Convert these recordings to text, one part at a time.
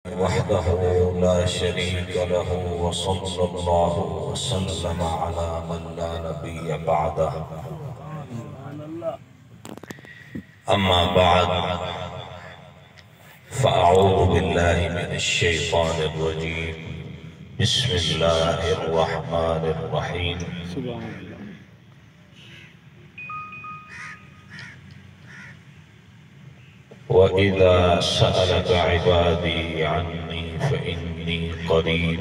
वहदहु ला शरीक लहु वसल्लल्लाहु वसल्लम अला मन ला नबिय्य बअदह। अम्मा बअद फ़अऊज़ु बिल्लाहि मिनश शैतानिर रजीम। बिस्मिल्लाहिर रहमानिर रहीम। वइज़ा सअलक इबादी अन्नी फ़इन्नी क़रीब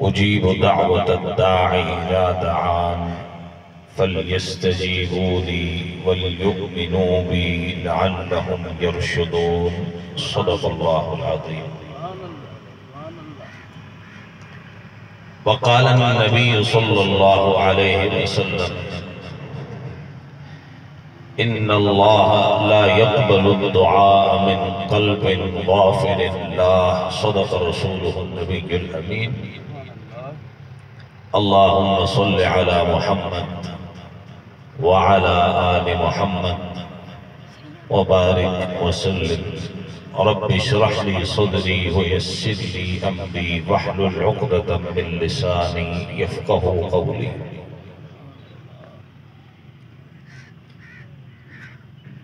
उजीबु दअवतद दाई इज़ा दआन फल्यस्तजीबू ली वलयुमिनू बी लअल्लहुम यरशुदून। सदक़ल्लाहुल अज़ीम। वक़ाल नबी सल्लल्लाहु अलैहि वसल्लम इन्नल्लाह ला यक़बलु दुआ मिन क़ल्बिन गाफ़िलिन लाह। सदक़ रसूलुहुन नबियुल अमीन। अल्लाहुम्मा सल्लि अला मुहम्मद व अला आलि मुहम्मद व बारिक व सल्लिम। रब्बि इश्रह ली सदरी व यस्सिर ली अमरी वहलुल उक़दतम मिन लिसानी यफ़क़हू क़ौली।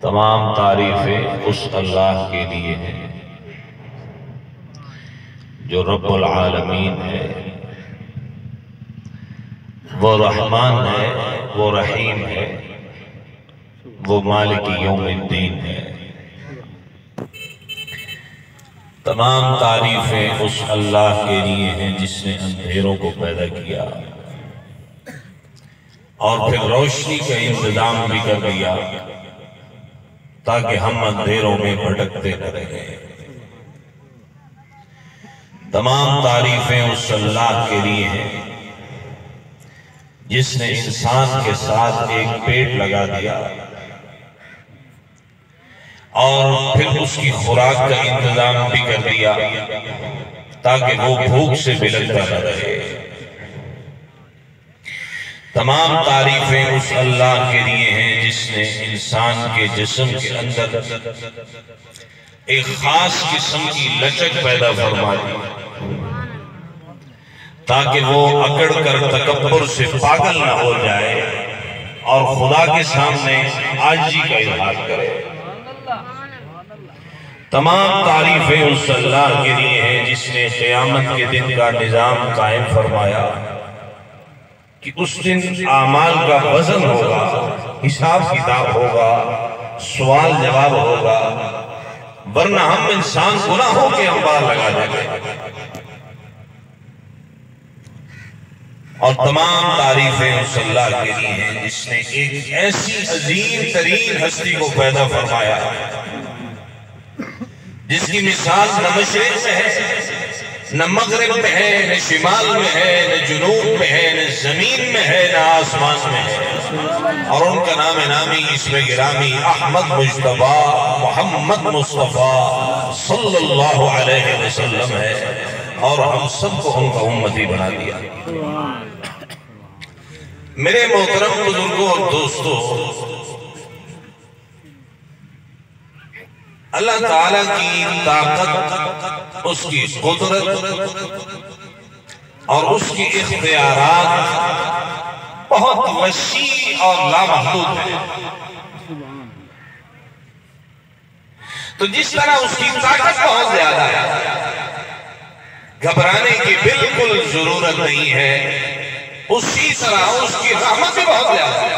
तमाम तारीफ़ें उस अल्लाह के लिए हैं जो रब्बुल आलमीन है, वो रहमान है, वो रहीम है, वो मालिक यौमिद्दीन है। तमाम तारीफ़ें उस अल्लाह के लिए हैं जिसने अंधेरों को पैदा किया और फिर रोशनी का इंतजाम भी कर दिया ताकि हम अंधेरों में भटकते न रहें। तमाम तारीफें उस अल्लाह के लिए हैं जिसने इंसान के साथ एक पेट लगा दिया और फिर उसकी खुराक का इंतजाम भी कर दिया ताकि वो भूख से बिलखता न रहे। तमाम तारीफें उस अल्लाह के लिए हैं जिसने इंसान के जिस्म के अंदर एक खास किस्म की लचक पैदा फरमा दी ताकि वो अकड़ कर तकब्बुर से पागल न हो जाए और खुदा के सामने आजी का इजहार करे। तमाम तारीफें उस अल्लाह के लिए हैं जिसने क़यामत के दिन का निजाम कायम फरमाया कि उस दिन आमाल का वजन होगा, हिसाब किताब होगा, सवाल जवाब होगा, वरना हम इंसान गुनाहों के अंबार लगा देंगे। और तमाम तारीफें उस अल्लाह के लिए हैं जिसने एक ऐसी अजीम तरीन हस्ती को पैदा फरमाया जिसकी मिसाल न मशरिक़ में है, न मगरिब में है, न शिमाल में है, न जुनूब में है, न जमीन में है, न आसमान में है। और उनका नाम नामी इसमें गिरामी अहमद मुज्तबा मोहम्मद मुस्तफा सल्लल्लाहु अलैहि वसल्लम है और हम सबको उनका उम्मती बना दिया। मेरे मोहतरम बुजुर्गों और दोस्तों, अल्लाह ताला की ताकत, उसकी कुदरत और उसकी इख्तियारात बहुत वसी और लामहदूद है। तो जिस तरह उसकी ताकत बहुत ज्यादा है, घबराने की बिल्कुल जरूरत नहीं है, उसी तरह उसकी रहमत भी बहुत ज्यादा है।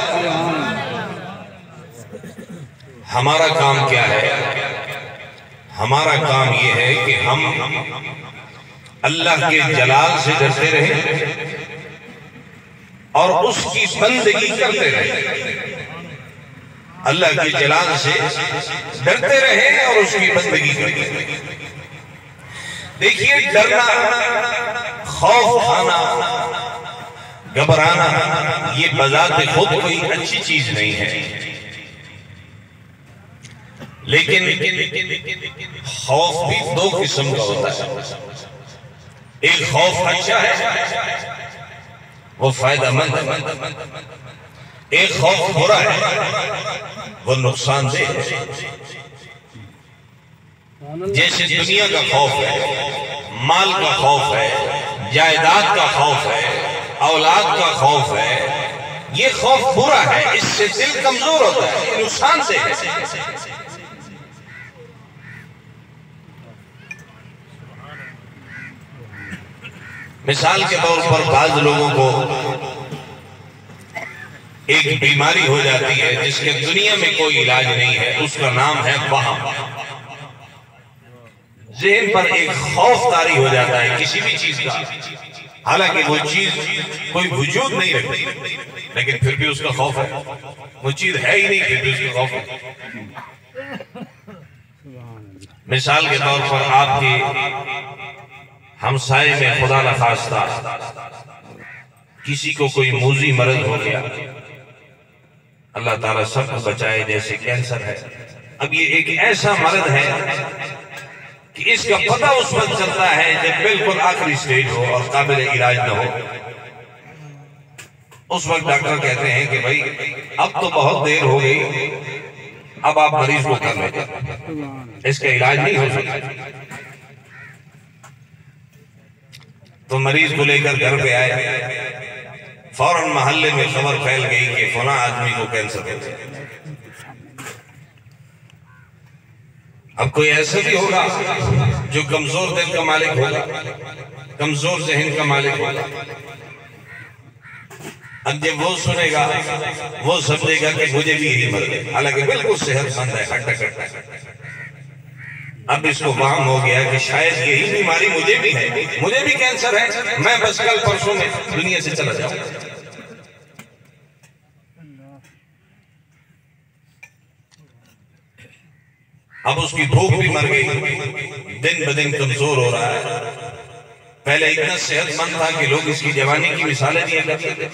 हमारा काम क्या है? हमारा काम यह है कि हम अल्लाह के जलाल से डरते रहें और उसकी बंदगी करते रहें। अल्लाह के जलाल से डरते रहें और उसकी बंदगी करते रहें। देखिए, डरना, खौफ खाना, घबराना ये बजाते खुद कोई अच्छी चीज नहीं है, लेकिन खौफ भी दो किस्म का होता है। एक खौफ अच्छा है, वो फायदेमंद है। एक खौफ बुरा है, वो नुकसानदेह है। जैसे दुनिया का खौफ है, माल का खौफ है, जायदाद का खौफ है, औलाद का खौफ है, ये खौफ बुरा है, इससे दिल कमजोर होता है, ये नुकसान से है। मिसाल के तौर पर बाज लोगों को एक बीमारी हो जाती है जिसके दुनिया में कोई इलाज नहीं है, उसका नाम है वहम। ज़हन पर एक खौफ तारी हो जाता है किसी भी चीज का, हालांकि वो चीज कोई वजूद नहीं रखती, लेकिन फिर भी उसका खौफ है। वो चीज है ही नहीं, फिर भी उसका खौफ है। मिसाल के तौर पर आपके हमसाए में खुदा न खास्ता किसी को कोई मूजी मर्ज हो गया, अल्लाह ताला सबको बचाए, जैसे कैंसर है। अब ये एक ऐसा मर्ज है कि इसका पता उस वक्त चलता है जब बिल्कुल आखिरी स्टेज हो और काबिल इलाज न हो। उस वक्त डॉक्टर कहते हैं कि भाई अब तो बहुत देर हो गई, अब आप मरीज को कर लें, इसका इलाज नहीं हो सकता। तो मरीज को लेकर घर पे आए, फौरन मोहल्ले में खबर फैल गई कि फला आदमी को कैंसर हो गया। अब कोई ऐसा भी होगा जो कमजोर दिल का मालिक होगा, कमजोर जहन का मालिक होगा। अब जब वो सुनेगा वो समझेगा कि मुझे भी यही मर गया, हालांकि बिल्कुल सेहतमंद है, हट्टा कट्टा। अब इसको वहम हो गया कि शायद यही बीमारी मुझे भी है, मुझे भी कैंसर है, मैं बस कल परसों में दुनिया से चला जाऊं। अब उसकी भूख भी मर गई, दिन ब दिन कमजोर हो रहा है। पहले इतना सेहतमंद था कि लोग इसकी जवानी की मिसालें दिया करते थे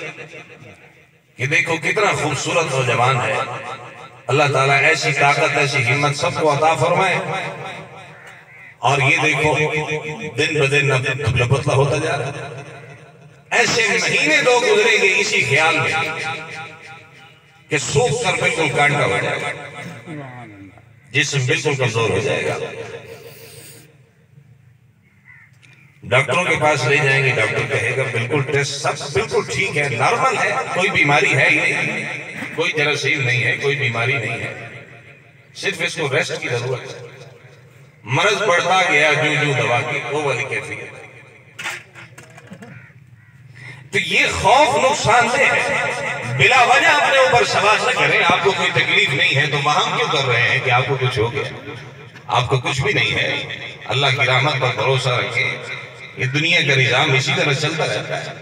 कि देखो कितना खूबसूरत नौजवान है, अल्लाह ताला ऐसी ताकत ऐसी हिम्मत सबको अता फरमाए, और ये देखो दिन ब दिन दुबला पतला होता जा रहा है। ऐसे महीने दो गुजरेंगे इसी ख्याल में कि सूख कर बिल्कुल कांटा हो जाएगा, जिस्म बिल्कुल कमजोर हो जाएगा। डॉक्टरों के पास ले जाएंगे, डॉक्टर कहेगा बिल्कुल टेस्ट सब बिल्कुल ठीक है, नॉर्मल है, कोई बीमारी है ही नहीं, कोई जरासीम नहीं है, कोई बीमारी नहीं है, सिर्फ इसको रेस्ट की जरूरत है। मर्ज बढ़ता गया जो जो दवा की वो वाली कैफियत। तो ये खौफ नुकसानदेह है, बिला वजह अपने ऊपर सवाल न करें। आपको कोई तकलीफ नहीं है तो वहां क्यों कर रहे हैं कि आपको कुछ हो गया? आपको कुछ भी नहीं है, अल्लाह की रहमत पर भरोसा रखें। ये दुनिया का निजाम इसी तरह चलता रहता है,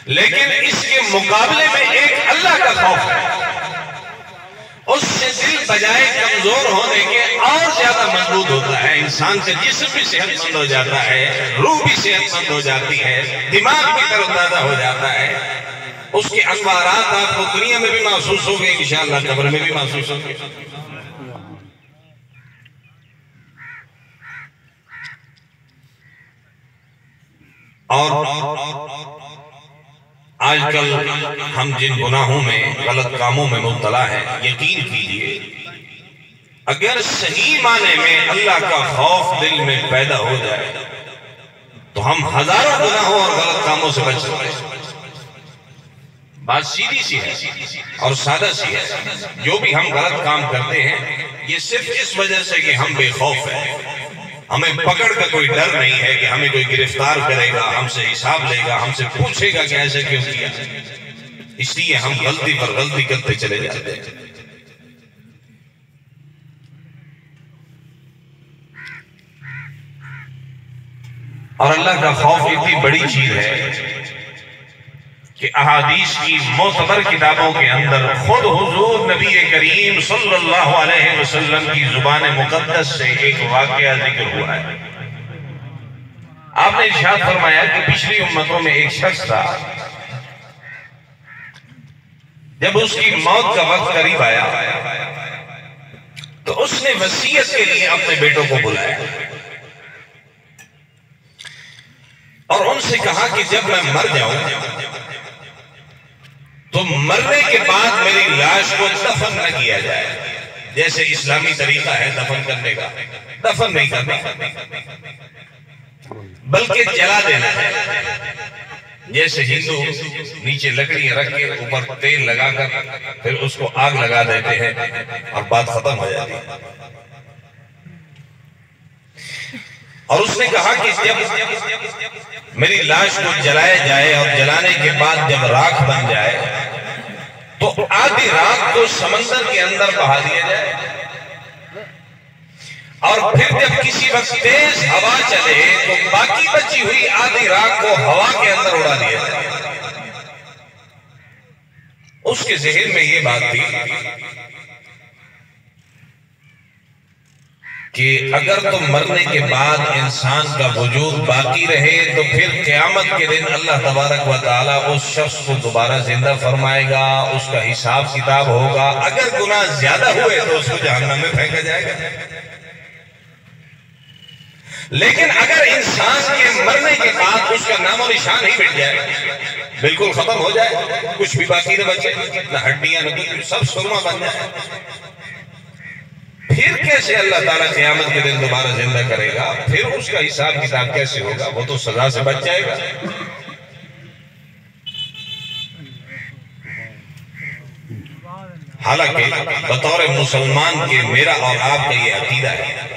लेकिन इसके मुकाबले में एक अल्लाह का खौफ है, उससे दिल बजाय कमजोर होने के और ज्यादा मजबूत होता है। इंसान का जिस्म भी सेहतमंद हो जाता है, रूह भी सेहतमंद हो जाती है, दिमाग भी तरोताजा हो जाता है। उसके अंवारात आपको दुनिया में भी महसूस होंगे, इंशाअल्लाह कब्र में भी महसूस होंगे। और आजकल हम जिन गुनाहों में, गलत कामों में मुब्तला हैं, यकीन कीजिए अगर सही माने में अल्लाह का खौफ दिल में पैदा हो जाए तो हम हजारों गुनाहों और गलत कामों से बच सकते हैं। बात सीधी सी है और सादा सी है। जो भी हम गलत काम करते हैं ये सिर्फ इस वजह से कि हम बेखौफ हैं, हमें पकड़ का कोई डर नहीं है कि हमें कोई गिरफ्तार करेगा, हमसे हिसाब लेगा, हमसे पूछेगा कि ऐसे क्यों किया। इसलिए हम गलती पर गलती करते चले जाते हैं। और अल्लाह का खौफ इतनी बड़ी चीज है कि अहादीस की मोतबर किताबों के अंदर खुद हुजूर नबी करीम सल्लल्लाहु अलैहि वसल्लम की जुबान मुकद्दस से एक वाकया जिक्र हुआ है। आपने इरशाद फरमाया कि पिछली उम्मतों में एक शख्स था, जब उसकी मौत का वक्त करीब आया तो उसने वसीयत के लिए अपने बेटों को बुलाया और उनसे कहा कि जब मैं मर जाऊं तो मरने के बाद मेरी लाश को दफन न किया जाए, जैसे इस्लामी तरीका है दफन करने का, दफन नहीं करना बल्कि जला देना है। जैसे हिंदू नीचे लकड़ियां रख के ऊपर तेल लगाकर फिर उसको आग लगा देते हैं और बात खत्म हो जाती है। और उसने कहा कि जब मेरी लाश को जलाया जाए और जलाने के बाद जब राख बन जाए तो आधी राख को समंदर के अंदर बहा दिया जाए और फिर जब किसी वक्त तेज हवा चले तो बाकी बची हुई आधी राख को हवा के अंदर उड़ा दिया जाए। उसके ज़हन में ये बात थी कि अगर तो मरने के बाद इंसान का वजूद बाकी रहे तो फिर क़यामत के दिन अल्लाह तबारक व तआला उस शख्स को दोबारा जिंदा फरमाएगा, उसका हिसाब किताब होगा। अगर गुनाह ज्यादा हुए तो उसको जहन्नम में फेंका जाएगा। लेकिन अगर इंसान के मरने के बाद उसका नामो निशान ही मिट जाए, बिल्कुल खत्म हो जाए, कुछ भी बाकी न बचे, न हड्डियां न कुछ, सब सुरमा बन जाए, फिर कैसे अल्लाह ताला क़यामत के दिन दोबारा जिंदा करेगा? फिर उसका हिसाब किताब कैसे होगा? वो तो सजा से बच जाएगा। हालांकि बतौर मुसलमान के मेरा और आपका ये अकीदा है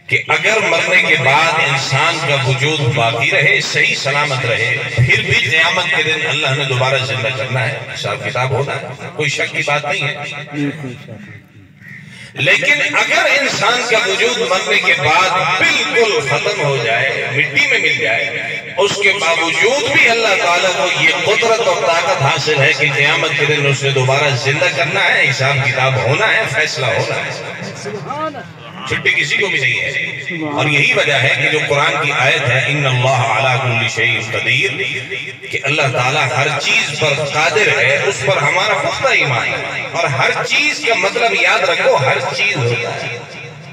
कि अगर मरने के बाद इंसान का वजूद बाकी रहे, सही सलामत रहे, फिर भी क़यामत के दिन अल्लाह ने दोबारा जिंदा करना है, हिसाब किताब होना है, कोई शक की बात नहीं है। लेकिन अगर इंसान का वजूद मरने के बाद बिल्कुल खत्म हो जाए, मिट्टी में मिल जाए, उसके बावजूद भी अल्लाह ताला को ये कुदरत और ताकत हासिल है कि क़यामत के दिन उसे दोबारा जिंदा करना है, हिसाब किताब होना है, फैसला होना है, छुट्टी किसी को भी नहीं है। और यही वजह है कि जो कुरान की आयत है इन्नल्लाह अला कुल्ली शैइन कदीर, कि अल्लाह ताला हर चीज पर कादिर है, उस पर हमारा पुख्ता ईमान है। और हर चीज का मतलब याद रखो, हर चीज होता है,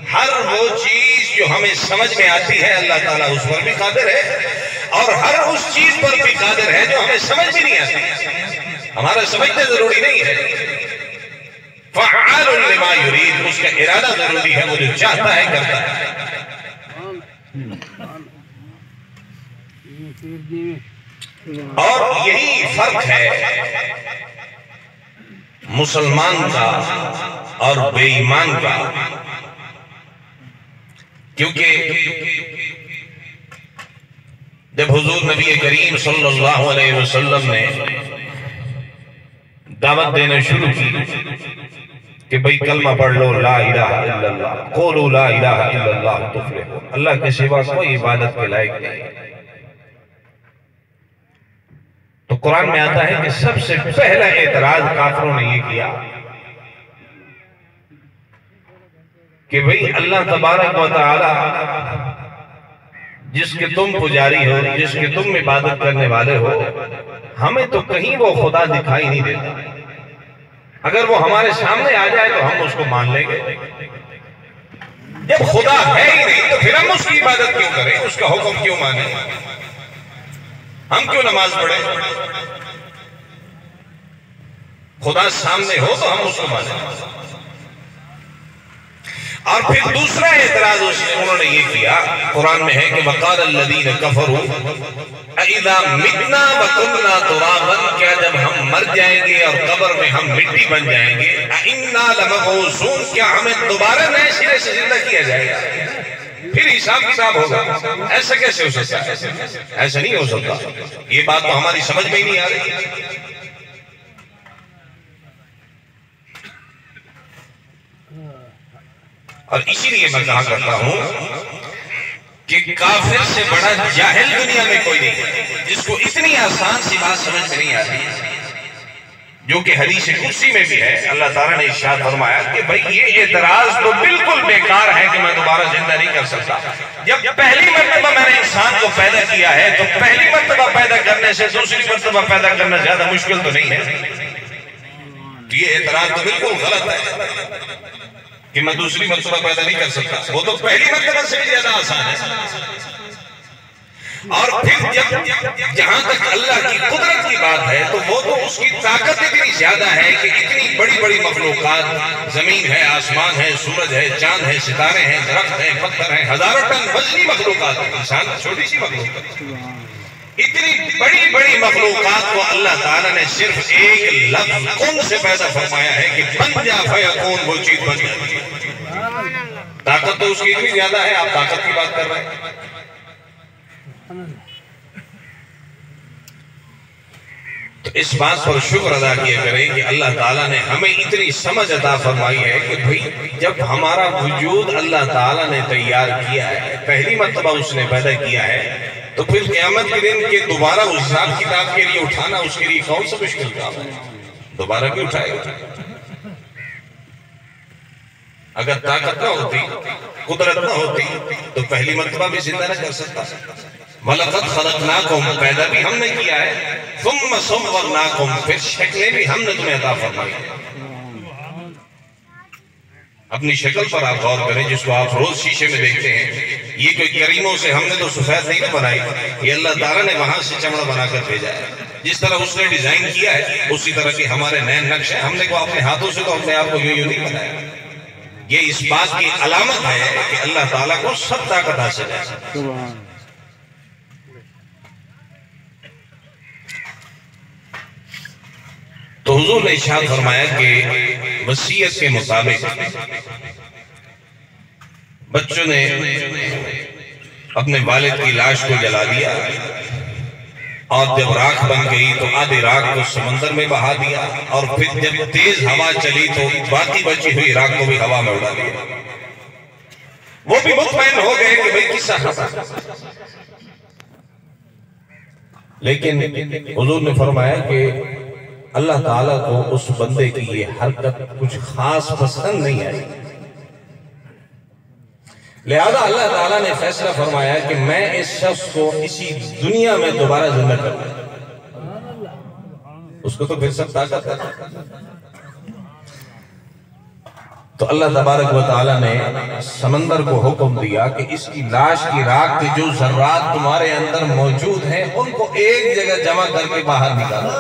हर वो चीज जो हमें समझ में आती है अल्लाह ताला उस पर भी कादिर है, और हर उस चीज पर भी कादिर है जो हमें समझ भी नहीं आती। हमारा समझना जरूरी नहीं है, फ़अआलुन लिमा युरीद, उसका इरादा जरूरी है, वो जो चाहता है करता है। और यही फर्क है मुसलमान का और बेईमान का, क्योंकि जब हुजूर नबी करीम सल्लल्लाहु अलैहि वसल्लम ने दावत देना शुरू की कि भाई कलमा पढ़ लो, ला इलाहा इल्लल्लाह, क़ूलू ला इलाहा इल्लल्लाह तुफ़्लिहू, अल्लाह के सिवा कोई इबादत के लायक नहीं। तो कुरान में आता है कि सबसे पहला एतराज काफिरों ने ये किया कि भाई अल्लाह तबारक व तआला जिसके तुम पुजारी हो, जिसके तुम इबादत करने वाले हो, हमें तो कहीं वो खुदा दिखाई नहीं देता। अगर वो हमारे सामने आ जाए तो हम उसको मान लेंगे। जब खुदा है ही नहीं तो फिर हम उसकी इबादत क्यों करें, उसका हुक्म क्यों माने, हम क्यों नमाज पढ़े? खुदा सामने हो तो हम उसको माने। और फिर दूसरा एतराज उन्होंने ये किया, कुरान में है कि वक़ाल अल्लज़ीना कफ़रू अइज़ा मितना व कुन्ना तुराबन, क्या जब हम मर जाएंगे और कब्र में हम मिट्टी बन जाएंगे, इन्ना लमबऊसून, क्या हमें दोबारा नए सिरे से जिंदा किया जाएगा, फिर हिसाब किताब होगा? ऐसा कैसे हो सकता है? ऐसा नहीं हो सकता। ये बात तो हमारी समझ में ही नहीं आ रही। और इसीलिए मैं कहा करता हूं कि काफिर से बड़ा जाहिल दुनिया में कोई नहीं है, जिसको इतनी आसान सी बात समझ में नहीं आती, जो कि हदीस कुदसी में भी है। अल्लाह ताला ने इरशाद फरमाया कि भाई ये एतराज तो बिल्कुल बेकार है कि मैं दोबारा जिंदा नहीं कर सकता। जब पहली मर्तबा मैंने इंसान को पैदा किया है तो पहली मर्तबा पैदा करने से दूसरी मर्तबा पैदा करना ज्यादा मुश्किल तो नहीं है। तो ये एतराज तो बिल्कुल गलत है कि मैं दूसरी मर्तबा पैदा नहीं कर सकता, वो तो पहली मर्तबा से भी ज्यादा आसान है। और फिर जब जहां तक अल्लाह की कुदरत की बात है तो वो तो उसकी ताकत इतनी ज्यादा है कि इतनी बड़ी बड़ी मखलूकात, जमीन है, आसमान है, सूरज है, चांद है, सितारे हैं, दरख्त है, पत्थर है, हजारों टन वजनी मखलूकात है, इंसान छोटी सी मखलूक, इतनी बड़ी बड़ी मखलूकात को अल्लाह ताला ने सिर्फ एक लफ्ज कुन से पैदा फरमाया है कि बन जा फयकून, वो चीज बन जाती है। ताकत तो उसकी इतनी ज्यादा है, आप ताकत की बात कर रहे हैं। तो इस बात पर शुक्र अदा किया करें कि अल्लाह ताला ने हमें इतनी समझ अता फरमाई है कि भाई जब हमारा वजूद अल्लाह ताला ने तैयार किया है, पहली मर्तबा उसने पैदा किया है, तो फिर क़यामत के दिन के दोबारा उस हिसाब किताब के लिए उठाना उसके लिए कौन सा मुश्किल काम है? दोबारा भी उठाएगा। अगर ताकत ना होती, कुदरत ना होती तो पहली मर्तबा भी जिंदा न कर सकता। वलक़द ख़लक़नाकुम, पैदा भी हमने किया है, सुम्मा सव्वरनाकुम, फिर शक्लें भी हमने तुम्हें अता फरमाई है। अपनी शक्ल पर आप गौर करें, जिसको आप रोज शीशे में देखते हैं, ये कोई करीमों से हमने तो सफेद नहीं बनाई, ये अल्लाह ताला ने वहां से चमड़ा बनाकर भेजा है। जिस तरह उसने डिजाइन किया है उसी तरह के हमारे नए नक्श है, हमने को अपने हाथों से तो अपने आप को यूं नहीं बनाया। ये इस बात की अलामत है कि अल्लाह ताला को सब ताकत हासिल है। तो हुजूर ने इरशाद फरमाया कि वसीयत के मुताबिक बच्चों ने अपने वालिद की लाश को जला दिया और जब राख बन गई तो आधी राख को समंदर में बहा दिया और फिर जब तेज हवा चली तो बाकी बची हुई राख को भी हवा में उड़ा दिया। वो भी मुतमईन हो गए कि भाई किस्सा खत्म। लेकिन हुजूर ने फरमाया कि अल्लाह ताला को उस बंदे की ये हरकत कुछ खास पसंद नहीं आई, लिहाजा अल्लाह ताला ने फैसला फरमाया कि मैं इस शख्स को इसी दुनिया में दोबारा जिंदा कर दूं। उसको तो फिर सब ताकत है। तो अल्लाह तबारक व तआला ने समंदर को हुक्म दिया कि इसकी लाश की राख के जो जर्रात तुम्हारे अंदर मौजूद हैं उनको एक जगह जमा करके बाहर निकालो।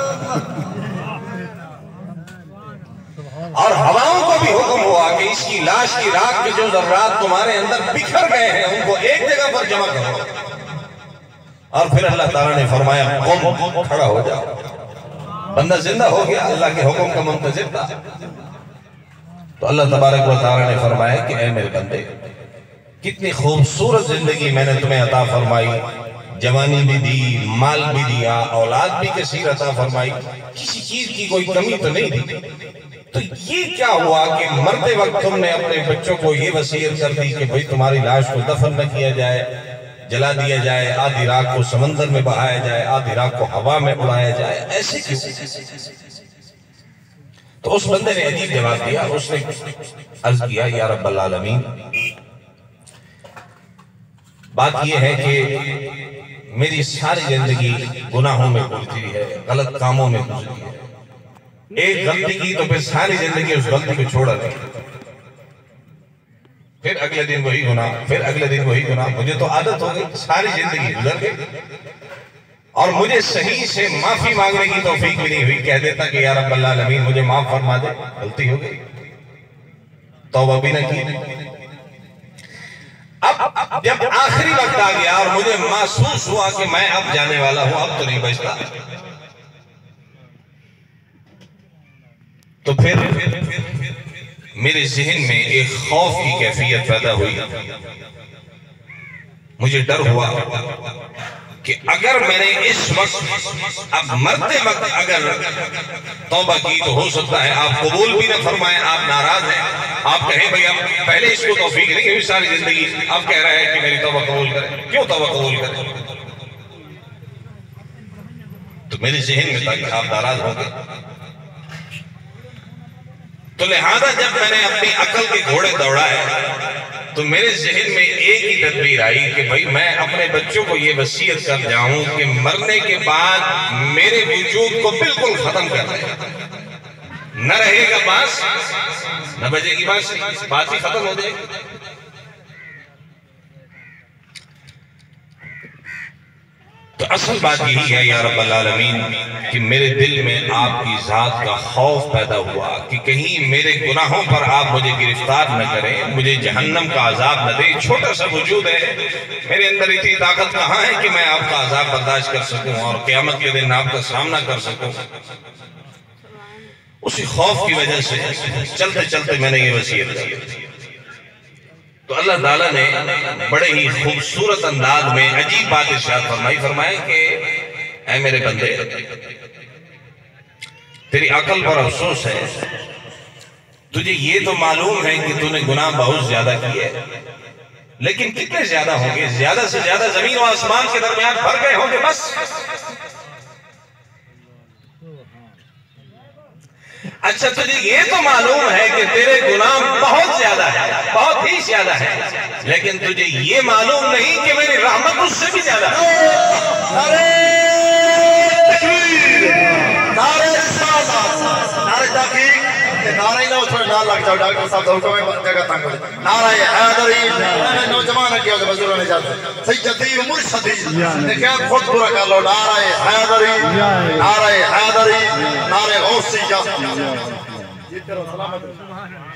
और हवाओं को भी हुक्म हुआ कि इसकी लाश की राख के जो जर्रात तुम्हारे अंदर बिखर गए हैं उनको एक जगह पर जमा करो। और फिर अल्लाह ताला ने फरमाया कुम, खड़ा हो जाओ। बंदा जिंदा हो गया, अल्लाह के हुक्म का मुंतजिर था। तो अल्लाह तबारक व तआला ने फरमाया कि ऐ मेरे बंदे, कितनी खूबसूरत जिंदगी मैंने तुम्हें अता फरमाई, जवानी भी दी, माल भी दिया, औलाद भी कसीर अता फरमाई, किसी चीज की कोई कमी तो नहीं दी। तो ये क्या हुआ कि मरते वक्त तुमने अपने बच्चों को ये वसीयत कर दी कि भाई तुम्हारी लाश को दफन न किया जाए, जला दिया जाए, आधी राख को समंदर में बहाया जाए, आधी राख को हवा में उड़ाया जाए, ऐसे क्यों? तो उस बंदे ने अजीब जवाब दिया। उसने अर्ज किया, या रब्बल आलमीन, बात यह है कि मेरी सारी जिंदगी गुनाहों में गुजरी है, गलत कामों में गुजरी है। एक गलती की तो फिर सारी जिंदगी उस गलती को छोड़ा नहीं, फिर अगले दिन वही गुनाह, फिर अगले दिन वही गुनाह। मुझे तो आदत हो गई, सारी जिंदगी गुजर गई और मुझे सही से माफी मांगने की तौफीक भी नहीं हुई। कह देता कि या रब्बल आलमीन मुझे माफ फरमा दे, गलती हो गई, तौबा भी न की। अब जब आखिरी वक्त आ गया और मुझे महसूस हुआ कि मैं अब जाने वाला हूं, अब तो नहीं बचता, तो फिर मेरे जहन में एक खौफ की कैफियत पैदा हुई। मुझे डर हुआ कि अगर मैंने इस वक्त, अब मरते वक्त अगर तौबा की तो हो सकता है आप कबूल भी न फरमाएं, आप नाराज हैं, आप कहें भाई अब पहले इसको तौफीक नहीं हुई सारी जिंदगी, अब कह रहा है कि मेरी तौबा कबूल करें। क्यों तौबा कबूल करें? तो मेरे जहन में था कि आप नाराज होंगे। तो लिहाजा जब मैंने अपनी अकल के घोड़े दौड़ाए तो मेरे जहन में एक ही तदबीर आई कि भाई मैं अपने बच्चों को ये वसीयत कर जाऊं कि मरने के बाद मेरे वजूद को बिल्कुल खत्म कर दें। न रहेगा बांस, न बजेगी बांस, बात ही खत्म हो जाएगी। असल बात यही है या रब्बल आलमीन कि मेरे दिल में आपकी जात का खौफ पैदा हुआ कि कहीं मेरे गुनाहों पर आप मुझे गिरफ्तार न करें, मुझे जहन्नम का अजाब न दे। छोटा सा वजूद है, मेरे अंदर इतनी ताकत कहाँ है कि मैं आपका अजाब बर्दाश्त कर सकूं और क़यामत के दिन आपका सामना कर सकूं। उसी खौफ की वजह से चलते चलते मैंने ये वसीयत की। तो अल्लाह ताला ने बड़े ही खूबसूरत अंदाज में अजीब बात इरशाद फरमाया कि ऐ मेरे बंदे, तेरी अकल पर अफसोस है, तुझे ये तो मालूम है कि तूने गुनाह बहुत ज्यादा किए, लेकिन कितने ज्यादा होंगे? ज्यादा से ज्यादा जमीन और आसमान के दरमियान भर गए होंगे बस। अच्छा, तुझे ये तो मालूम है कि तेरे गुनाह बहुत ज्यादा है, बहुत ही ज्यादा है, लेकिन तुझे ये मालूम नहीं कि मेरी रहमत उससे भी ज्यादा है। नारे तकबीर, नारे रिसालत, नारे तहकीक, नारे ना उसमें ना लग जाओ। डॉक्टर साहब तो हुक्म है जगह तंग हो। नारे हैदरी, नौजवान किया तो बुजुर्ग ने जाते सैयदी मुर्शदी ने क्या खुद पूरा कर लो। नारे हैदरी, नारे हैदरी, नारे गौसिया।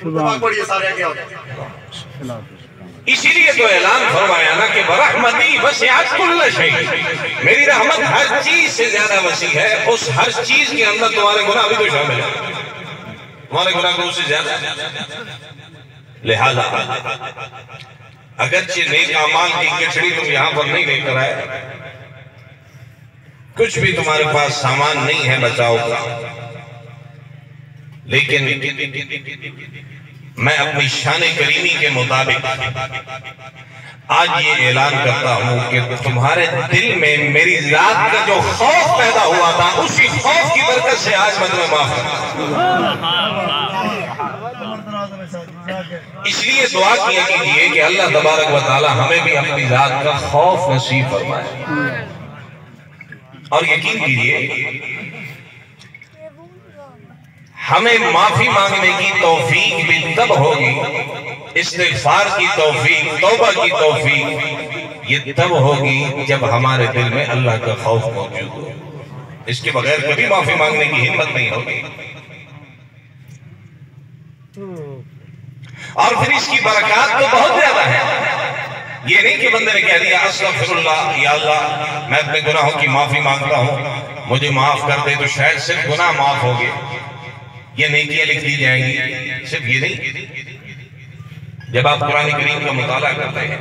सुभान पढ़िए सारे आगे आओ। इसीलिए तो ऐलान फरमाया ना कि बरहमती वसिअत कुल्ल शै, मेरी रहमत हर चीज से ज्यादा वसी है। उस हर चीज के अंदर तुम्हारे गुनाह भी तो शामिल है, तुम्हारे गुनाह उससे ज्यादा। लिहाजा अगरचे नेक अमाल की गठड़ी तुम यहां पर नहीं लेकर आए, कुछ भी तुम्हारे पास सामान नहीं है बचाओ का, लेकिन मैं अपनी शान करीमी के मुताबिक आज ये ऐलान करता हूं कि तुम्हारे दिल में मेरी जात का जो खौफ पैदा हुआ था, उसी खौफ की बरकत से आज मैं तुम्हें माफ करता हूं। इसलिए दुआ किया कीजिए कि अल्लाह तबारक व तआला हमें भी अपनी जात का खौफ नसीब फरमाए। और यकीन कीजिए हमें माफी मांगने की तौफीक भी तब होगी, इस्तिग़फ़ार की तौफीक, तौबा की तौफीक ये तब होगी जब हमारे दिल में अल्लाह का खौफ मौजूद हो। इसके बगैर कभी माफी मांगने की हिम्मत नहीं होगी। और फिर इसकी बरकत तो बहुत ज्यादा है। ये नहीं कि बंदे ने कह दिया अस्तग़फ़िरुल्लाह, या अल्लाह मैं अपने गुनाहों की माफी मांगता हूं, मुझे माफ कर दे, तो शायद सिर्फ गुनाह माफ हो गए, ये नेकियां लिख दी जाएंगी। सिर्फ ये नहीं, जब आप कुरान करीम का मुताला करते हैं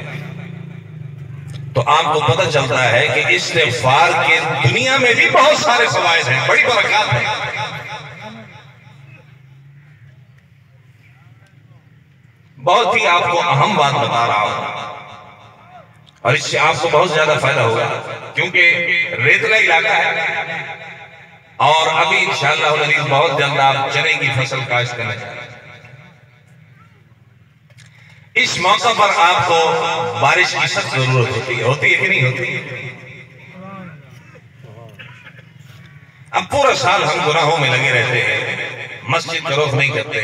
तो आपको पता चलता है कि इस्तिग़फ़ार के दुनिया में भी बहुत सारे फ़वाइद हैं, बड़ी बरकत है। बहुत ही आपको अहम बात बता रहा हूं और इससे आपको बहुत ज्यादा फायदा होगा, क्योंकि रेतला इलाका है और अभी इंशाअल्लाह बहुत जल्द आप चने की फसल काश्त करने जा रहे हैं। इस मौका पर आपको बारिश की सख्त जरूरत होती है कि नहीं होती? अब पूरा साल हम गुनाहों में लगे रहते हैं, मस्जिद का रुख नहीं करते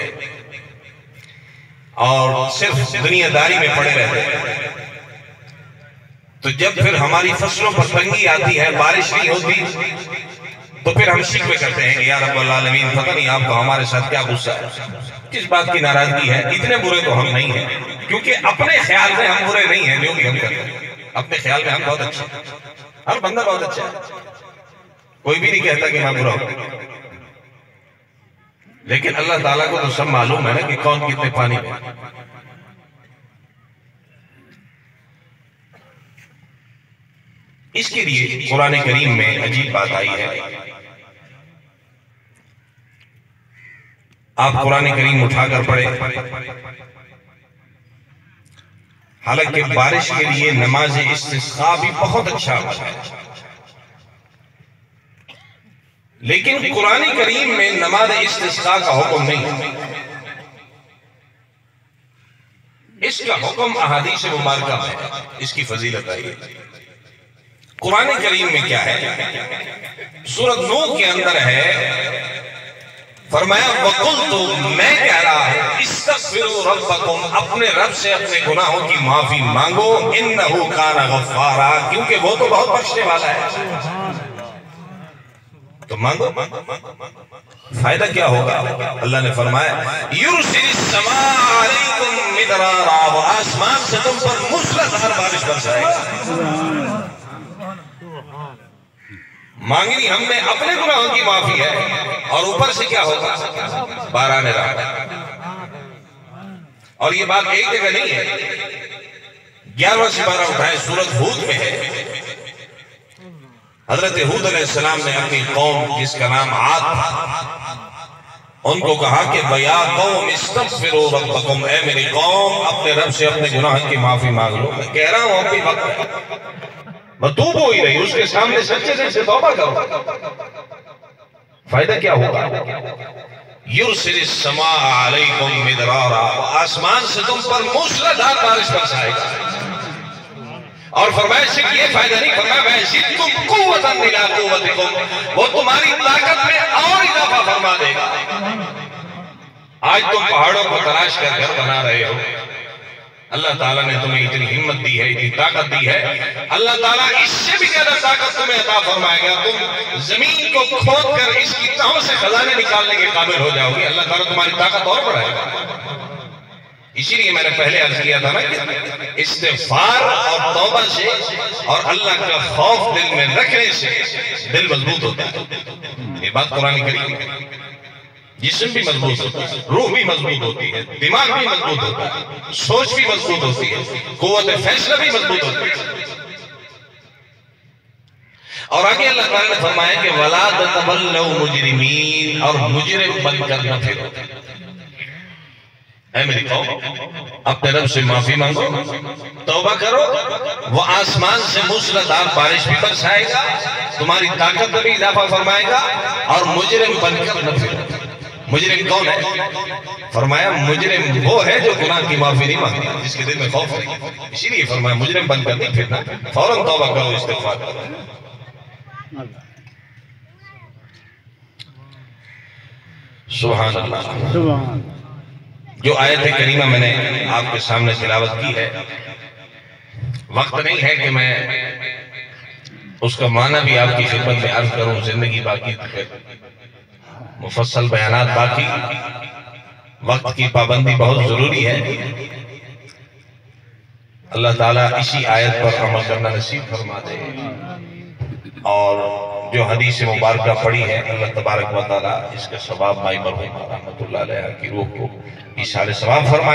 और सिर्फ दुनियादारी में पड़े रहते हैं। तो जब फिर हमारी फसलों पर तंगी आती है, बारिश नहीं होती, तो फिर हम शिकवे करते हैं या रब्बुल आलमीन पता नहीं आपको हमारे साथ क्या गुस्सा है, किस बात की नाराजगी है। इतने बुरे तो हम नहीं हैं, क्योंकि अपने ख्याल में हम बुरे नहीं हैं। जो भी हम करते हैं अपने ख्याल में हम बहुत अच्छे हैं, हर बंदा बहुत अच्छा है, कोई भी नहीं कहता कि मैं बुरा हूं। लेकिन अल्लाह ताला को तो सब मालूम है ना कि कौन कितने पानी में। इसके लिए कुरान करीम में अजीब बात आई है। आप कुरान करीम उठाकर पढ़े, हालांकि बारिश के लिए नमाज इस्तिस्का भी बहुत अच्छा है, लेकिन कुरान करीम में नमाज इस्तिस्का का हुक्म नहीं, इसका हुक्म अहादीस मुबारका में इसकी फजीलत आई है। कुरान करीम में क्या है? सूरत नूह के अंदर है फरमाया वकुल, तो मैं कह रहा हूं इस्तगफिरू रब्बकुम, अपने रब से अपने गुनाहों की माफी मांगो, इन्नहु काना गफ्फारा, क्योंकि वो तो बहुत बख्शने वाला है। तो मांगो, फायदा क्या होगा? अल्लाह ने फरमाया युरसिलिस समा अलैकुम मिदरारा, वो आसमान से तुम पर मूसलाधार बारिश बरसाएगा। मांगनी हमने अपने गुनाहों की माफी है, और ऊपर से क्या होगा? बारह ने रहा। और ये बात एक जगह नहीं है, 11वां सिपारा उठाए, सूरत हूद में है। हजरत हूद अलैहिस्सलाम ने अपनी कौम, जिसका नाम आद था, उनको कहा कि बया कौम इस्तगफिरू रब्बकुम, ऐ मेरी कौम अपने रब से अपने गुनाह की माफी मांग लो। मैं कह रहा हूं अभी वक्त मतूब हो ही रही, उसके सामने सच्चे दिल से तौबा करो, फायदा क्या होगा? युरसिलिस समा अलैकुम मिदरारा, आसमान से तुम पर मूसलाधार बारिश बरसाएगा। और फरमाया सिर्फ ये फायदा नहीं, फरमाया वयज़िदकुम कुव्वतन इला कुव्वतिकुम, वो तुम्हारी ताकत में और इजाफा फरमा देगा। आज तुम पहाड़ों को तराश कर घर बना रहे हो, अल्लाह ताला ने तुम्हें इतनी हिम्मत दी है, इतनी ताकत दी है, अल्लाह ताला इससे भी ज्यादा ताकत तुम्हें अता फरमाएगा। तुम जमीन को खोद कर इसकी तहों से खजाने निकालने के काबिल हो जाओगे, अल्लाह ताला तुम्हारी ताकत और बढ़ाएगा। इसीलिए मैंने पहले अर्ज किया था ना कि इस्तिग़फ़ार और तौबा से और अल्लाह का खौफ दिल में रखने से दिल मजबूत होता है। ये बात कुरान करीम, जिस्म भी मजबूत होता है, रूह भी मजबूत होती है, दिमाग भी मजबूत होता है, सोच भी मजबूत होती है, कुव्वत फैसला भी मजबूत होती है। और आगे अल्लाह ताला ने फरमाया कि वला ततवल्लौ मुजरिमीन, और मुजरिम बनकर न फिरो। ऐ मेरी कौम अपने रब से माफी मांगो, तौबा करो, वो आसमान से मूसलाधार बारिश भी बरसाएगा, तुम्हारी ताकत में भी इजाफा फरमाएगा, और मुजरिम बनकर न फिरो। मुजरिम कौन है? फरमाया मुजरिम वो है जो गुनाह की माफी नहीं मांगता, जिसके दिल में खौफ नहीं। इसीलिए फरमाया मुजरिम बनकर नहीं फिरना, फौरन तौबा करो, इस्तिग़फ़ार करो। सुभान अल्लाह। जो आयत करीमा मैंने आपके सामने तिलावत की है, वक्त नहीं है कि मैं उसका माना भी आपकी खिदमत में अर्ज करूं, जिंदगी बाकी मुफस्सल बयानात बाकी, वक्त की पाबंदी बहुत जरूरी है। अल्लाह ताला इसी आयत पर अमल करना नसीब फरमा दे, और जो हदीस मुबारका पड़ी है, अल्लाह तबारक व तआला इसका सवाब माई मरहूम रहमतुल्लाह अलैहा की रूह को इशारे सवाब फरमाए।